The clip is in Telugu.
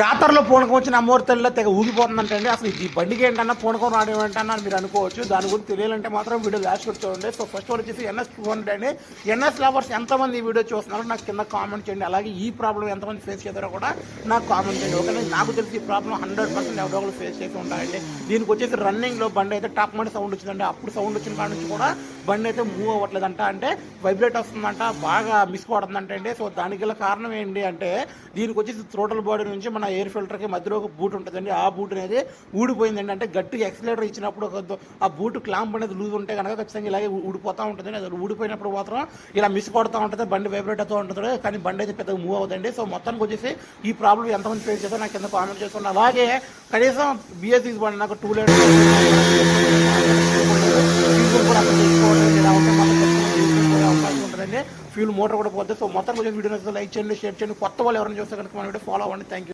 జాతరలో పూనకం వచ్చిన అమ్మవారి తల్లిలో తెగ ఊగిపోతుందంటే అండి. అసలు ఈ బండికి ఏంటన్నా పూనకం రావడం ఏంటన్నా అని మీరు అనుకోవచ్చు. దాని గురించి తెలియాలంటే మాత్రం వీడియో లాస్ట్ కూడా చూడండి. సో ఫస్ట్ వచ్చేసి ఎన్ఎస్ 200 అండి. ఎన్ఎస్ లవర్స్ ఎంతమంది ఈ వీడియో చూస్తున్నారో నాకు కింద కామెంట్ చేయండి. అలాగే ఈ ప్రాబ్లం ఎంతమంది ఫేస్ చేస్తారో కూడా నాకు కామెంట్ చేయండి. ఓకే, నాకు తెలిసి ఈ ప్రాబ్లం 100% ఎవరో ఒకరు ఫేస్ చేసి ఉంటాయండి. దీనికి వచ్చేసి రన్నింగ్లో బండి అయితే టాప్ మంది సౌండ్ వచ్చిందంటే అప్పుడు సౌండ్ వచ్చిన కాడ నుంచి కూడా బండి అయితే మూవ్ అవ్వట్లేదంట, అంటే వైబ్రేట్ వస్తుందంట, బాగా మిస్ పడుతుందంట అండి. సో దానికి గల కారణం ఏంటి అంటే దీనికి వచ్చేసి థ్రోటల్ బాడీ నుంచి మన ఎయిర్ ఫిల్టర్కి మధ్యలో ఒక బూట్ ఉంటుందండి. ఆ బూట్ అనేది ఊడిపోయిందండి. అంటే గట్టిగా ఎక్సిలేటర్ ఇచ్చినప్పుడు ఆ బూట్ క్లాంప్ అనేది లూజ్ ఉంటే కనుక ఖచ్చితంగా ఇలాగే ఊడిపోతూ ఉంటుంది. అది ఊడిపోయినప్పుడు మాత్రం ఇలా మిస్ పడుతూ ఉంటుంది, బండి వైబ్రేట్ అవుతూ ఉంటుంది, కానీ బండి అయితే పెద్దగా మూవ్ అవుతుంది. సో మొత్తానికి వచ్చేసి ఈ ప్రాబ్లం ఎంతమంది ఫేస్ చేస్తారో నాకు కింద కామెంట్ చేస్తున్నాను. అలాగే కనీసం బిఎస్సీ బండి నాకు 2 లీటర్ కూడా అవకాశం ఉంటుందండి. ఫ్యూల్ మోటార్ కూడా పోతుంది. సో మొత్తం కొంచెం వీడియో లైక్ చేయండి, షేర్ చేయండి. కొత్త వాళ్ళు ఎవరైనా చూస్తే కనుక మన వీడియో ఫాలో అవ్వండి. Thank you.